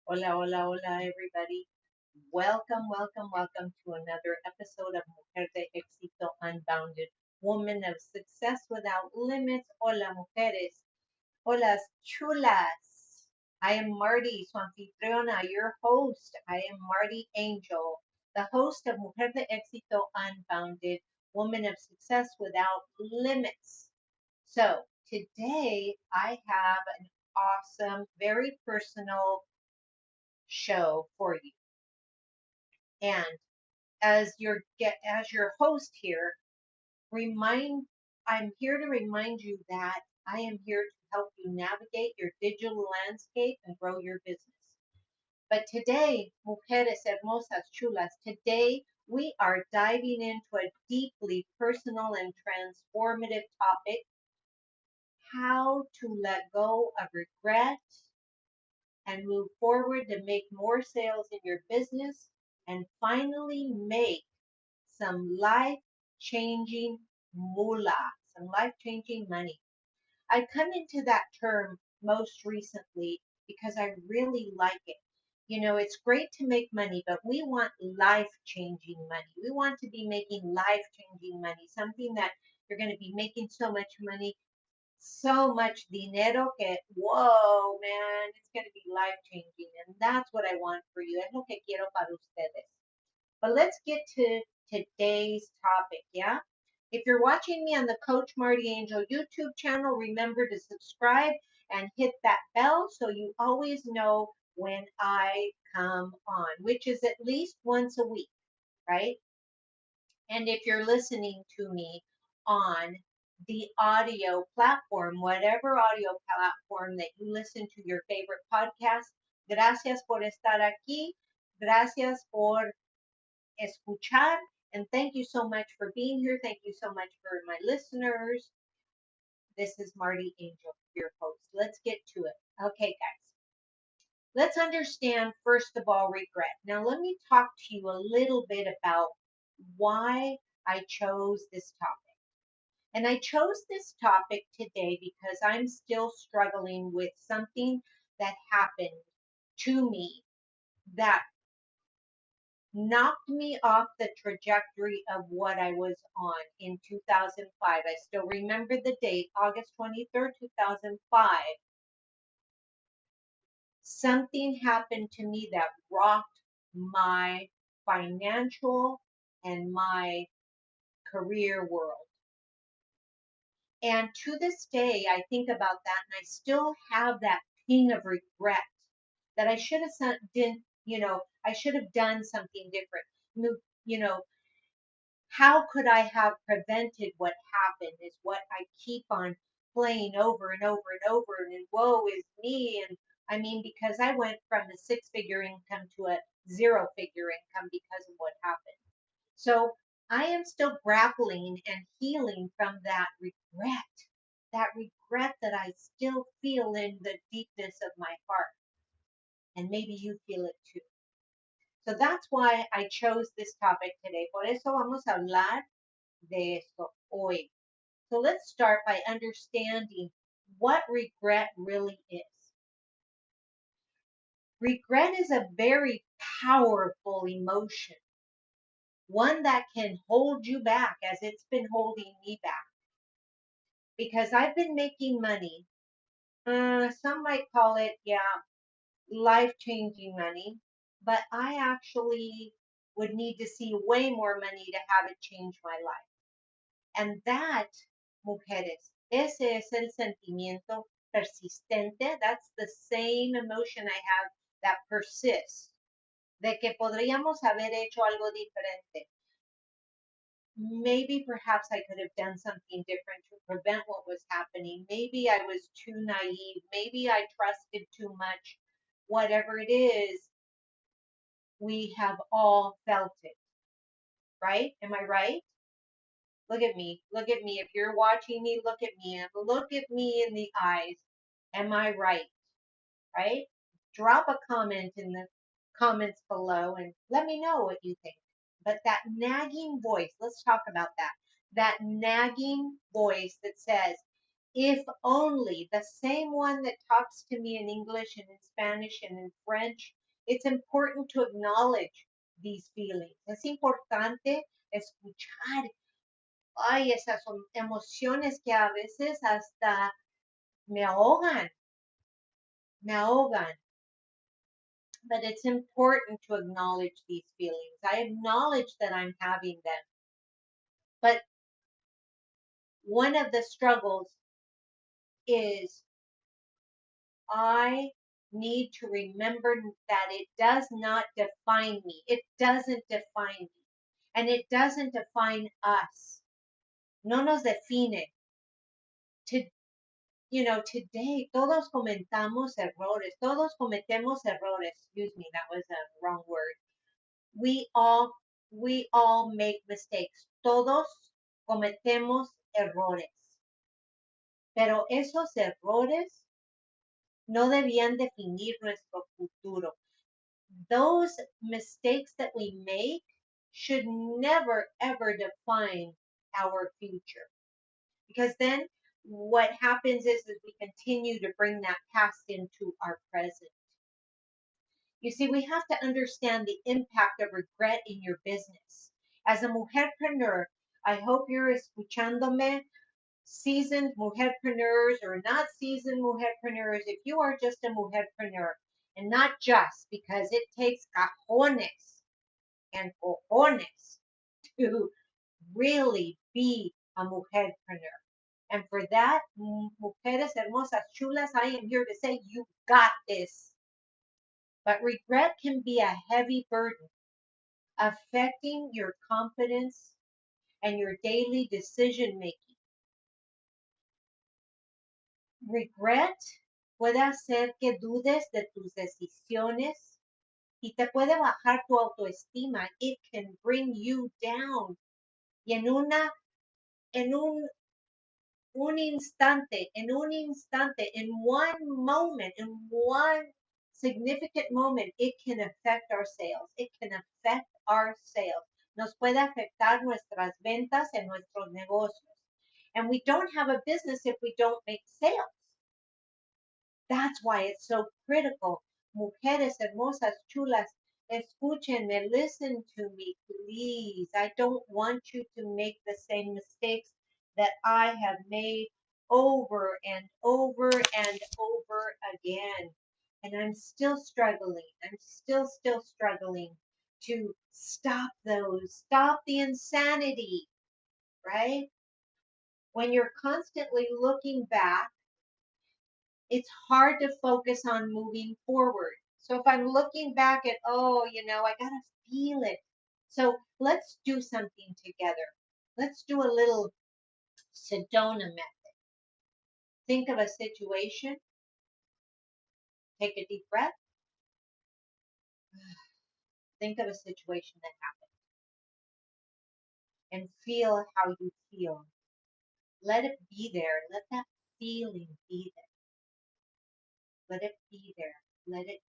Hola, hola, hola, everybody. Welcome to another episode of Mujer de Éxito Unbounded, Woman of Success Without Limits. Hola, mujeres. Hola, chulas. I am Marty, su anfitriona, your host. I am Marty Angel, the host of Mujer de Éxito Unbounded, Woman of Success Without Limits. So today I have an awesome, very personal show for you. And as your host here, remind I'm here to remind you that I am here to help you navigate your digital landscape and grow your business. But today, mujeres hermosas chulas, today we are diving into a deeply personal and transformative topic: how to let go of regret and move forward to make more sales in your business and finally make some life changing moolah, some life changing money. I come into that term most recently because I really like it. You know, it's great to make money, but we want life changing money. We want to be making life changing money, something that you're going to be making so much money, so much dinero que, whoa, man, it's going to be life changing. And that's what I want for you. Es lo que quiero para ustedes. But let's get to today's topic, yeah? If you're watching me on the Coach Marty Angel YouTube channel, remember to subscribe and hit that bell so you always know when I come on, which is at least once a week, right? And if you're listening to me on the audio platform, whatever audio platform that you listen to your favorite podcast, gracias por estar aquí. Gracias por escuchar. And thank you so much for being here. Thank you so much for my listeners. This is Marty Angel, your host. Let's get to it. Okay, guys. Let's understand, first of all, regret. Now, let me talk to you a little bit about why I chose this topic. And I chose this topic today because I'm still struggling with something that happened to me that knocked me off the trajectory of what I was on in 2005. I still remember the date, August 23rd, 2005. Something happened to me that rocked my financial and my career world. And to this day, I think about that and I still have that ping of regret that I should have did, I should have done something different. You know, how could I have prevented what happened is what I keep on playing over and over and over. And woe is me. And I mean, because I went from a six-figure income to a zero-figure income because of what happened. So I am still grappling and healing from that regret that I still feel in the deepness of my heart. And maybe you feel it too. So that's why I chose this topic today. Por eso vamos a hablar de esto hoy. So let's start by understanding what regret really is. Regret is a very powerful emotion, one that can hold you back as it's been holding me back. Because I've been making money, some might call it, yeah, life-changing money, but I actually would need to see way more money to have it change my life. And that, mujeres, ese es el sentimiento persistente. That's the same emotion I have that persists, de que podríamos haber hecho algo diferente. Maybe perhaps I could have done something different to prevent what was happening. Maybe I was too naive. Maybe I trusted too much. Whatever it is, we have all felt it, right? Am I right? Look at me. Look at me. If you're watching me, look at me. And look at me in the eyes. Am I right? Right? Drop a comment in the comments below and let me know what you think. But that nagging voice, let's talk about that. That nagging voice that says, if only, the same one that talks to me in English and in Spanish and in French It's important to acknowledge these feelings. Es importante escuchar, ay, esas son emociones que a veces hasta me ahogan, me ahogan. But it's important to acknowledge these feelings. I acknowledge that I'm having them. But one of the struggles is I need to remember that it does not define me. It doesn't define me. And it doesn't define us. No nos define. To, today todos cometemos errores. Todos cometemos errores. Excuse me, that was a wrong word. We all make mistakes. Todos cometemos errores. Pero esos errores no debían definir nuestro futuro. Those mistakes that we make should never, ever define our future. Because then what happens is we continue to bring that past into our present. You see, we have to understand the impact of regret in your business. As a mujerpreneur, I hope you're escuchándome, seasoned mujerpreneurs or not seasoned mujerpreneurs. If you are just a mujerpreneur, and not just because it takes cajones and cojones to really be a mujerpreneur. And for that, mujeres hermosas, chulas, I am here to say you got this. But regret can be a heavy burden, affecting your confidence and your daily decision making. Regret puede hacer que dudes de tus decisiones y te puede bajar tu autoestima. It can bring you down. Y en un instante, in one moment, in one significant moment, it can affect our sales. It can affect our sales. Nos puede afectar nuestras ventas en nuestros negocios. And we don't have a business if we don't make sales. That's why it's so critical. Mujeres hermosas, chulas, escúchenme, listen to me, please. I don't want you to make the same mistakes that I have made over and over and over again. And I'm still struggling. I'm still struggling to stop the insanity, right? When you're constantly looking back, it's hard to focus on moving forward. So if I'm looking back at, I got to feel it. So let's do something together. Let's do a little Sedona method. Think of a situation. Take a deep breath. Think of a situation that happened and feel how you feel. Let it be there. Let that feeling be there. Let it be there. Let it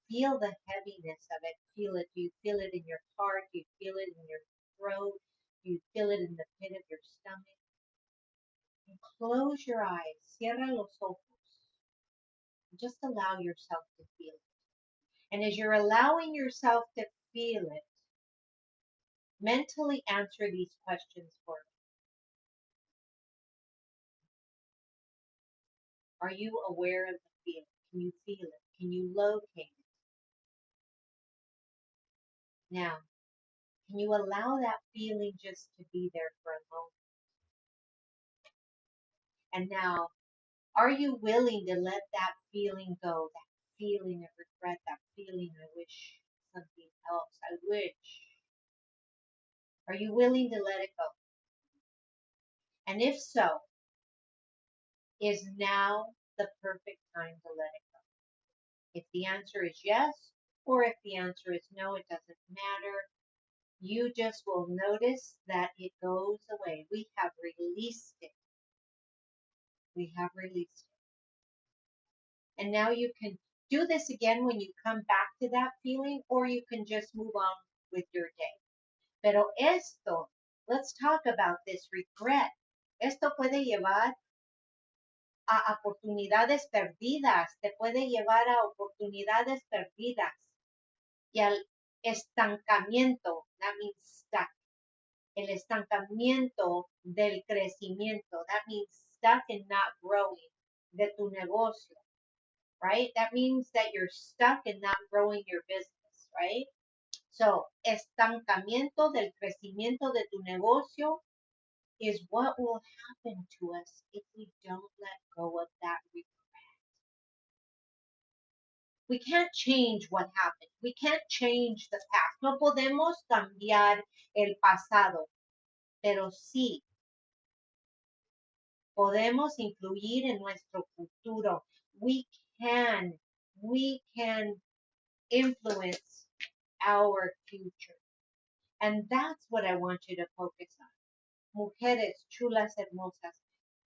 feel the heaviness of it. Feel it. Do you feel it in your heart? Do you feel it in your throat? Do you feel it in the pit of your stomach? And close your eyes. Cierra los ojos. Just allow yourself to feel it. And as you're allowing yourself to feel it, mentally answer these questions for me. Are you aware of the feeling? Can you feel it? Can you locate it? Now, can you allow that feeling just to be there for a moment? And now, are you willing to let that feeling go? That feeling of regret, that feeling I wish something else, I wish. Are you willing to let it go? And if so, is now the perfect time to let it go? If the answer is yes, or if the answer is no, it doesn't matter. You just will notice that it goes away. We have released it. We have released it. And now you can do this again when you come back to that feeling, or you can just move on with your day. Pero esto, let's talk about this regret. Esto puede llevar a oportunidades perdidas, te puede llevar a oportunidades perdidas. y al estancamiento, that means stuck. El estancamiento del crecimiento, that means stuck and not growing, de tu negocio, right? That means that you're stuck and not growing your business, right? So, estancamiento del crecimiento de tu negocio is what will happen to us if we don't let go of that regret. We can't change what happened. We can't change the past. No podemos cambiar el pasado, pero sí podemos influir en nuestro futuro. We can, we can influence our future. And that's what I want you to focus on. Mujeres chulas, hermosas.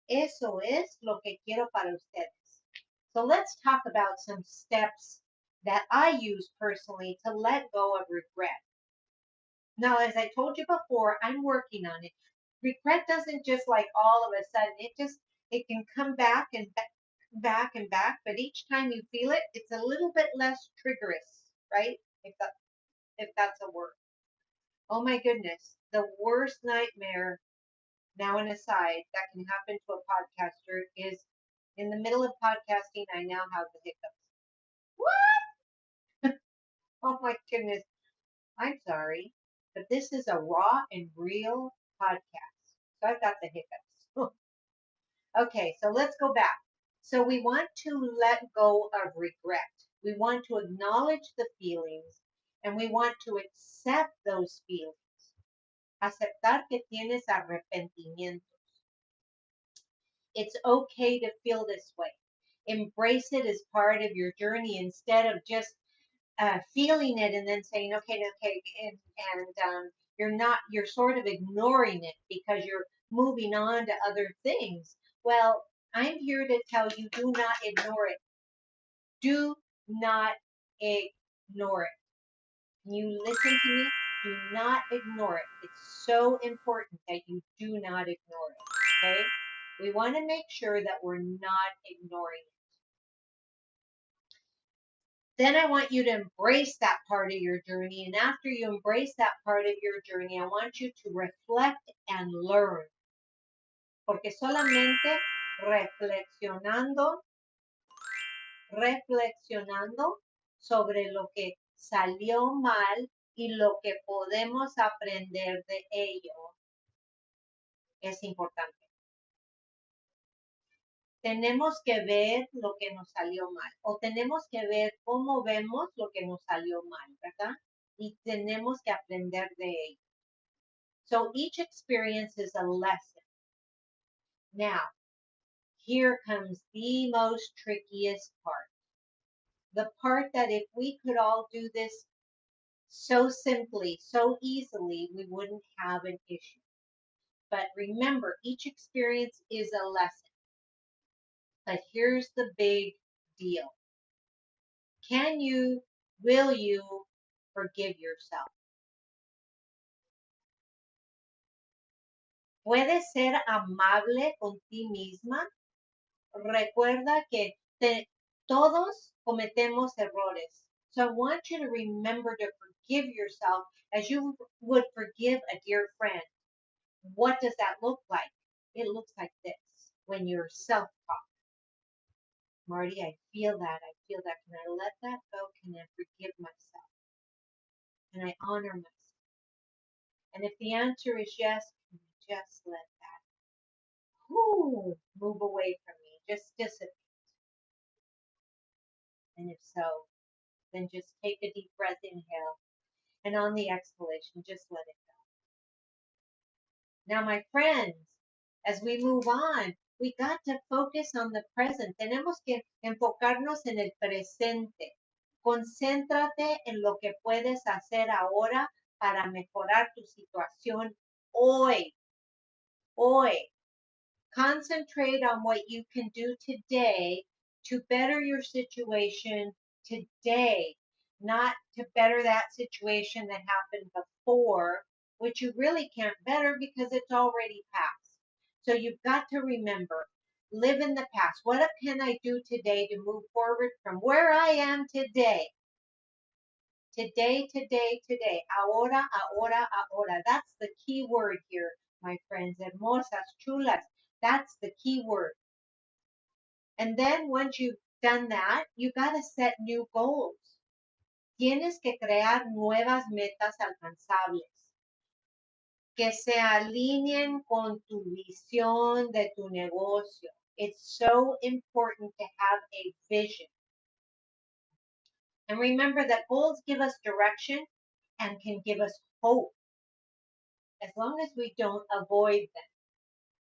Eso es lo que quiero para ustedes. So let's talk about some steps that I use personally to let go of regret. Now, as I told you before, I'm working on it. Regret doesn't just like all of a sudden, it can come back and back and back, but each time you feel it, it's a little bit less triggerous, right? If that's a word. Oh my goodness, the worst nightmare, now an aside, that can happen to a podcaster is in the middle of podcasting, I now have the hiccups. What? Oh my goodness. I'm sorry, but this is a raw and real podcast. So I've got the hiccups. Okay, so let's go back. So we want to let go of regret. We want to acknowledge the feelings and we want to accept those feelings. Aceptar que tienes arrepentimientos. It's okay to feel this way. Embrace it as part of your journey instead of just feeling it and then saying, okay, and you're sort of ignoring it because you're moving on to other things. Well, I'm here to tell you, do not ignore it. Do not ignore it. Can you listen to me? Do not ignore it. It's so important that you do not ignore it. Okay? We want to make sure that we're not ignoring it. Then I want you to embrace that part of your journey. And after you embrace that part of your journey, I want you to reflect and learn. Porque solamente reflexionando sobre lo que salió mal y lo que podemos aprender de ello es importante. Tenemos que ver lo que nos salió mal o tenemos que ver cómo vemos lo que nos salió mal, ¿verdad? Y tenemos que aprender de ello. So each experience is a lesson. Now, here comes the most trickiest part. The part that if we could all do this so simply, so easily, we wouldn't have an issue. But remember, each experience is a lesson. But here's the big deal. Will you forgive yourself? ¿Puedes ser amable con ti misma? Recuerda que todos cometemos errores. So I want you to remember to forgive yourself as you would forgive a dear friend. What does that look like? It looks like this when you're self-talk. Marty, I feel that. I feel that. Can I let that go? Can I forgive myself? Can I honor myself? And if the answer is yes, can I just let that move away from me? Just dissipate. And if so, then just take a deep breath, inhale, and on the exhalation, just let it go. Now, my friends, as we move on, we got to focus on the present. Tenemos que enfocarnos en el presente. Concéntrate en lo que puedes hacer ahora para mejorar tu situación hoy. Hoy. Concentrate on what you can do today to better your situation today, not to better that situation that happened before, which you really can't better because it's already past. So you've got to remember, live in the past. What can I do today to move forward from where I am today? Today, today, today. Ahora, ahora, ahora. That's the key word here, my friends. Hermosas, chulas. That's the key word. And then once you've done that, you got to set new goals. Tienes que crear nuevas metas alcanzables que se alineen con tu visión de tu negocio. It's so important to have a vision. And remember that goals give us direction and can give us hope as long as we don't avoid them,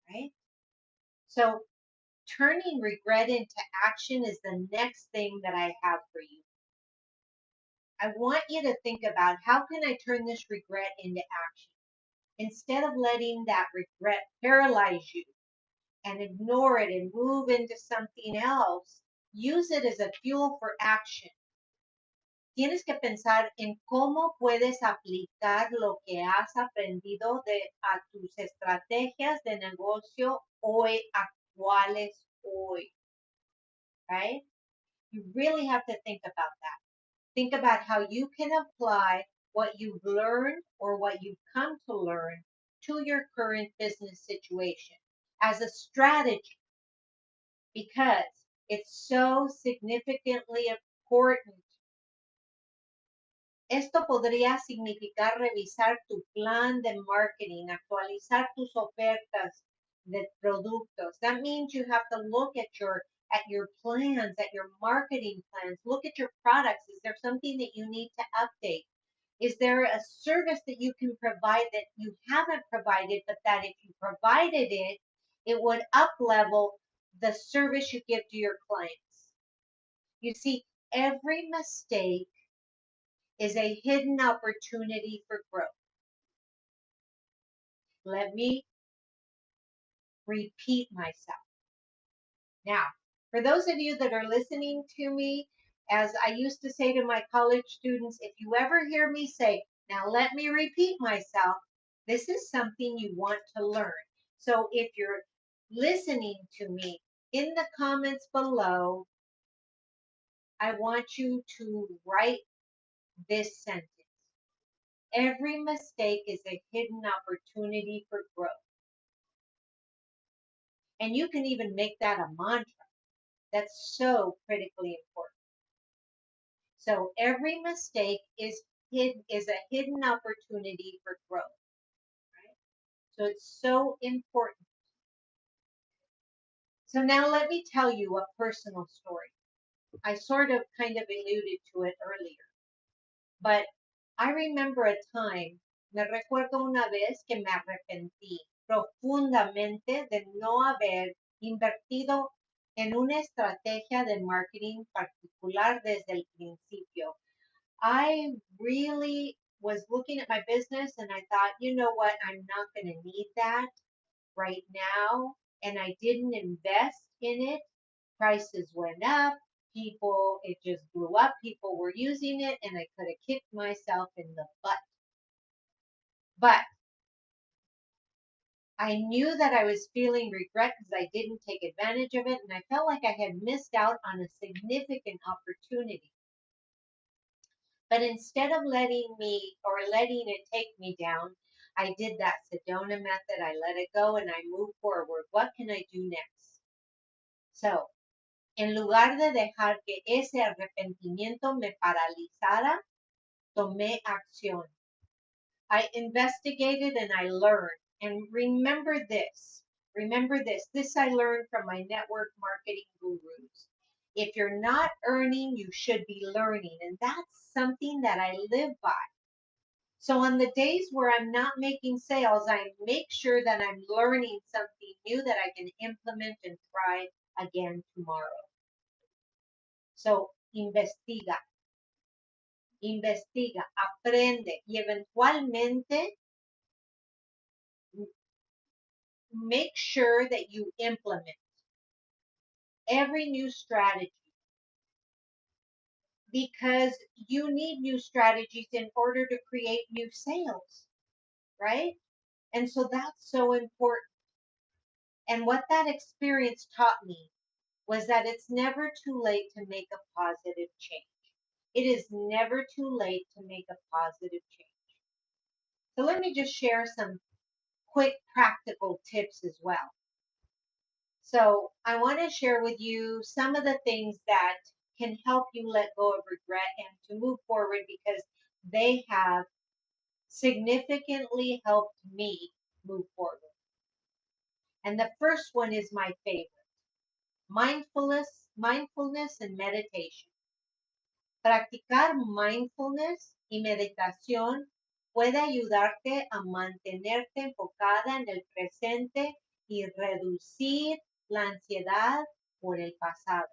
right? So turning regret into action is the next thing that I have for you. I want you to think about, how can I turn this regret into action? Instead of letting that regret paralyze you and ignore it and move into something else, use it as a fuel for action. Tienes que pensar en cómo puedes aplicar lo que has aprendido a tus estrategias de negocio hoy, actuales hoy, right? You really have to think about that. Think about how you can apply what you've learned or what you've come to learn to your current business situation as a strategy, because it's so significantly important. Esto podría significar revisar tu plan de marketing, actualizar tus ofertas de productos. That means you have to look at your plans, at your marketing plans. Look at your products. Is there something that you need to update? Is there a service that you can provide that you haven't provided, but that if you provided it, it would up level the service you give to your clients? You see, every mistake is a hidden opportunity for growth. Let me repeat myself. Now, for those of you that are listening to me, as I used to say to my college students, if you ever hear me say, now let me repeat myself, this is something you want to learn. So if you're listening to me, in the comments below, I want you to write this sentence. Every mistake is a hidden opportunity for growth. And you can even make that a mantra. That's so critically important. So every mistake is a hidden opportunity for growth, right? So it's so important. So now let me tell you a personal story. I sort of kind of alluded to it earlier, but I remember a time, me recuerdo una vez que me arrepentí profundamente de no haber invertido en una estrategia de marketing particular desde el principio. I really was looking at my business and I thought, you know what, I'm not going to need that right now. And I didn't invest in it. Prices went up. It just blew up. People were using it and I could have kicked myself in the butt. But I knew that I was feeling regret because I didn't take advantage of it. And I felt like I had missed out on a significant opportunity. But instead of letting it take me down, I did that Sedona method. I let it go and I moved forward. What can I do next? So, en lugar de dejar que ese arrepentimiento me paralizara, tomé acción. I investigated and I learned. And remember this. This I learned from my network marketing gurus. If you're not earning, you should be learning. And that's something that I live by. So on the days where I'm not making sales, I make sure that I'm learning something new that I can implement and try again tomorrow. So investiga, aprende y eventualmente make sure that you implement every new strategy, because you need new strategies in order to create new sales, right? And so that's so important. And what that experience taught me was that it's never too late to make a positive change. It is never too late to make a positive change. So let me just share some quick practical tips as well. So I want to share with you some of the things that can help you let go of regret and to move forward because they have significantly helped me move forward. And the first one is my favorite. Mindfulness and meditation. Practicar mindfulness y meditación puede ayudarte a mantenerte enfocada en el presente y reducir la ansiedad por el pasado.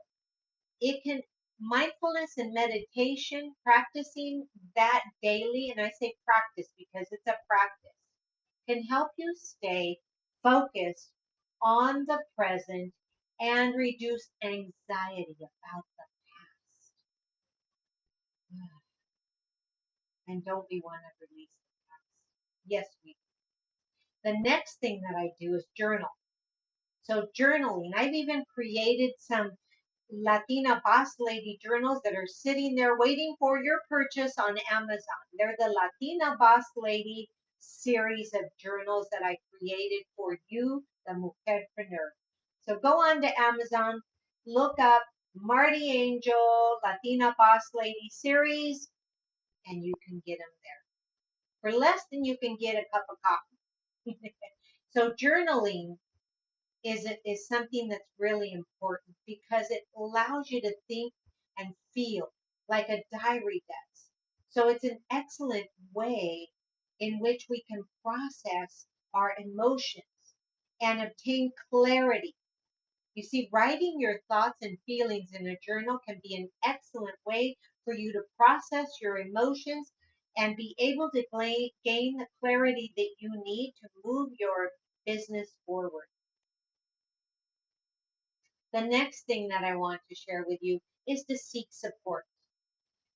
It can mindfulness and meditation, practicing that daily, and I say practice because it's a practice, can help you stay focused on the present and reduce anxiety about the past. And don't we want to release the past? Yes, we do. The next thing that I do is journal. So journaling, I've even created some Latina Boss Lady journals that are sitting there waiting for your purchase on Amazon. They're the Latina Boss Lady series of journals that I created for you, the Mujerpreneur. So go on to Amazon, look up Marty Angel Latina Boss Lady series, and you can get them there for less than you can get a cup of coffee. So journaling is something that's really important because it allows you to think and feel like a diary does. So it's an excellent way in which we can process our emotions and obtain clarity. You see, writing your thoughts and feelings in a journal can be an excellent way for you to process your emotions and be able to gain the clarity that you need to move your business forward. The next thing that I want to share with you is to seek support.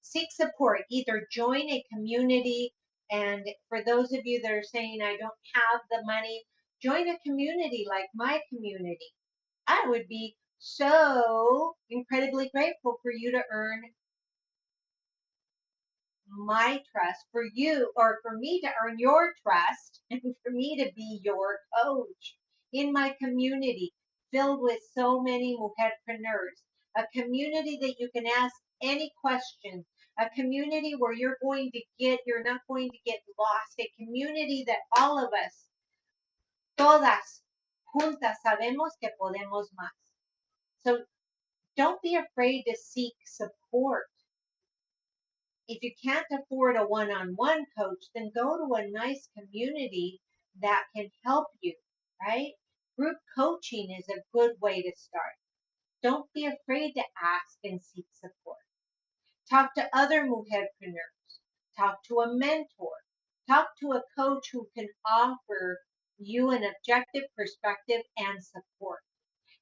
Seek support, either join a community, and for those of you that are saying, I don't have the money, join a community like my community. I would be so incredibly grateful for you to earn my trust, for you or for me to earn your trust, and for me to be your coach in my community filled with so many mujerpreneurs, a community that you can ask any question, a community where you're not going to get lost, a community that all of us, todas juntas, sabemos que podemos más. So don't be afraid to seek support. If you can't afford a one-on-one coach, then go to a nice community that can help you, right? Group coaching is a good way to start. Don't be afraid to ask and seek support. Talk to other mujerpreneurs. Talk to a mentor. Talk to a coach who can offer you an objective perspective and support.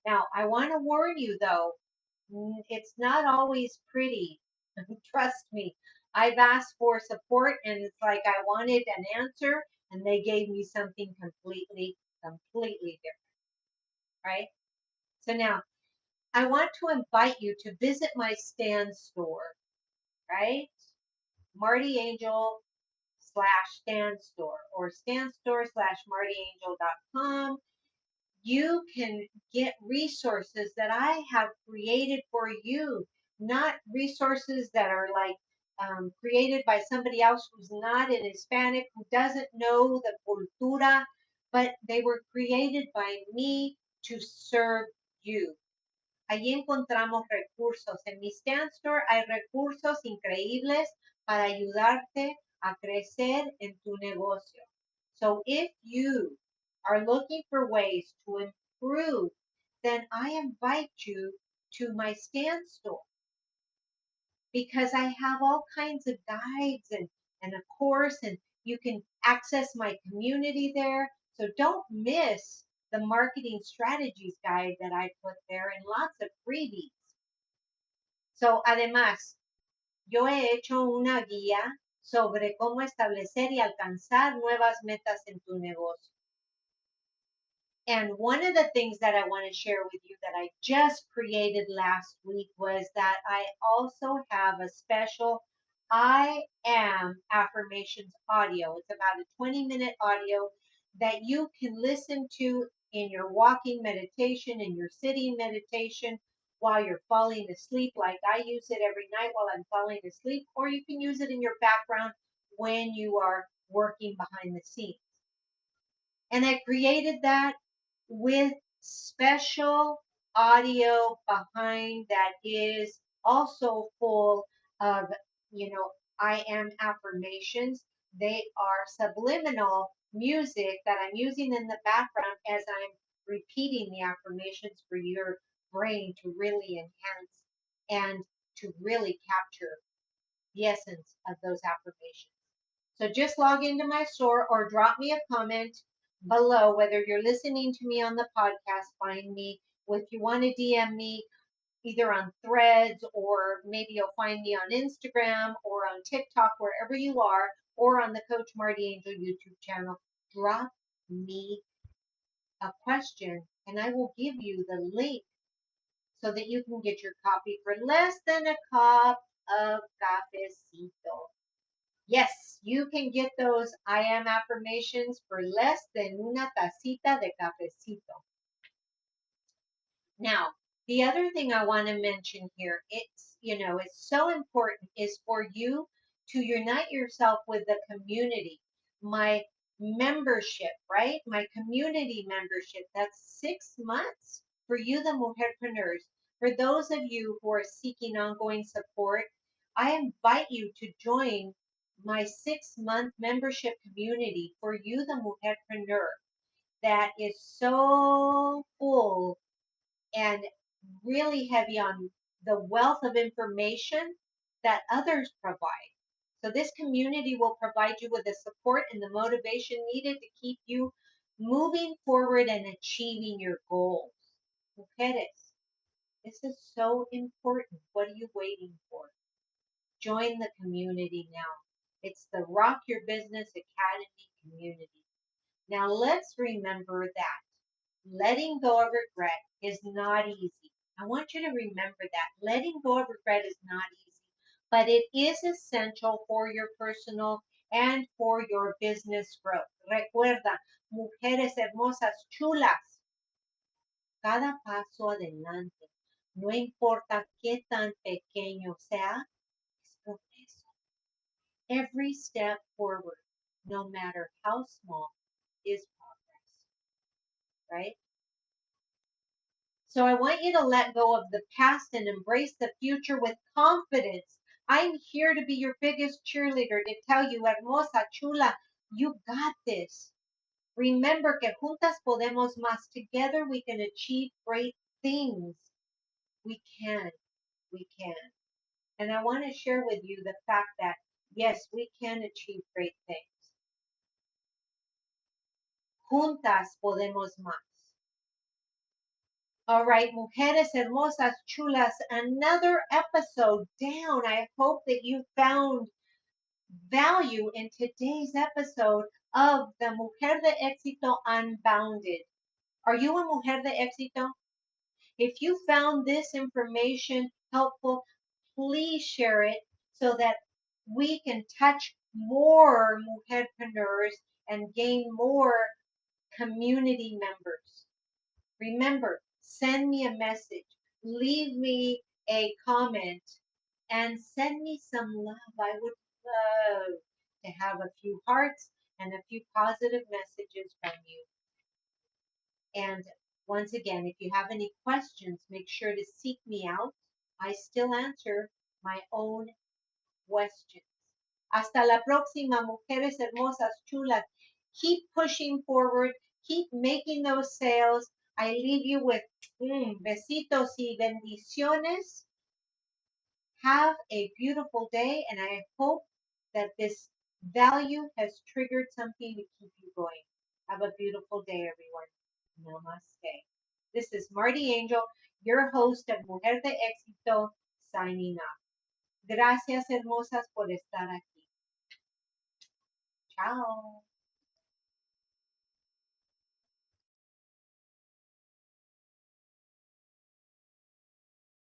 Now, I want to warn you though, it's not always pretty. Trust me. I've asked for support and it's like I wanted an answer and they gave me something completely different, right? So now I want to invite you to visit my Stan store, right? Marty Angel /Stan store or Stan store /martyangel.com. You can get resources that I have created for you, not resources that are like created by somebody else who's not an Hispanic, who doesn't know the cultura, but they were created by me to serve you. Allí encontramos recursos. En mi Stand Store hay recursos increíbles para ayudarte a crecer en tu negocio. So if you are looking for ways to improve, then I invite you to my Stand Store because I have all kinds of guides and a course, and you can access my community there. So don't miss the marketing strategies guide that I put there and lots of freebies. So además, yo he hecho una guía sobre cómo establecer y alcanzar nuevas metas en tu negocio. And one of the things that I want to share with you that I just created last week was that I also have a special I am affirmations audio. It's about a 20-minute audio that you can listen to in your walking meditation, in your sitting meditation, while you're falling asleep. Like I use it every night while I'm falling asleep, or you can use it in your background when you are working behind the scenes. And I created that with special audio behind that is also full of, I am affirmations. They are subliminal music that I'm using in the background as I'm repeating the affirmations for your brain to really enhance and to really capture the essence of those affirmations. So just log into my store or drop me a comment below, whether you're listening to me on the podcast, find me. If you want to DM me, either on Threads or maybe you'll find me on Instagram or on TikTok, wherever you are, or on the Coach Marty Angel YouTube channel, drop me a question and I will give you the link so that you can get your copy for less than a cup of cafecito. Yes, you can get those I am affirmations for less than una tacita de cafecito. Now, the other thing I want to mention here, it's so important is for you to unite yourself with the community. My membership, right? My community membership, that's 6 months for you, the mujerpreneurs. For those of you who are seeking ongoing support, I invite you to join my 6 month membership community for you, the mujerpreneur, that is so full and really heavy on the wealth of information that others provide. So this community will provide you with the support and the motivation needed to keep you moving forward and achieving your goals. Mujeres, this is so important. What are you waiting for? Join the community now. It's the Rock Your Business Academy community. Now let's remember that letting go of regret is not easy. I want you to remember that. Letting go of regret is not easy, but it is essential for your personal and for your business growth. Recuerda, mujeres hermosas, chulas, cada paso adelante, no importa qué tan pequeño sea, es progreso. Every step forward, no matter how small, is progress, right? So I want you to let go of the past and embrace the future with confidence. I'm here to be your biggest cheerleader to tell you, hermosa, chula, you got this. Remember que juntas podemos más. Together we can achieve great things. We can. We can. And I want to share with you the fact that, yes, we can achieve great things. Juntas podemos más. All right, mujeres hermosas, chulas, another episode down. I hope that you found value in today's episode of the Mujer de Éxito Unbounded. Are you a Mujer de Éxito? If you found this information helpful, please share it so that we can touch more mujerpreneurs and gain more community members. Remember, send me a message, leave me a comment, and send me some love. I would love to have a few hearts and a few positive messages from you. And once again, if you have any questions, make sure to seek me out. I still answer my own questions. Hasta la próxima, mujeres hermosas, chulas. Keep pushing forward. Keep making those sales. I leave you with besitos y bendiciones. Have a beautiful day, and I hope that this value has triggered something to keep you going. Have a beautiful day, everyone. Namaste. This is Marty Angel, your host of Mujer de Éxito, signing off. Gracias, hermosas, por estar aquí. Ciao.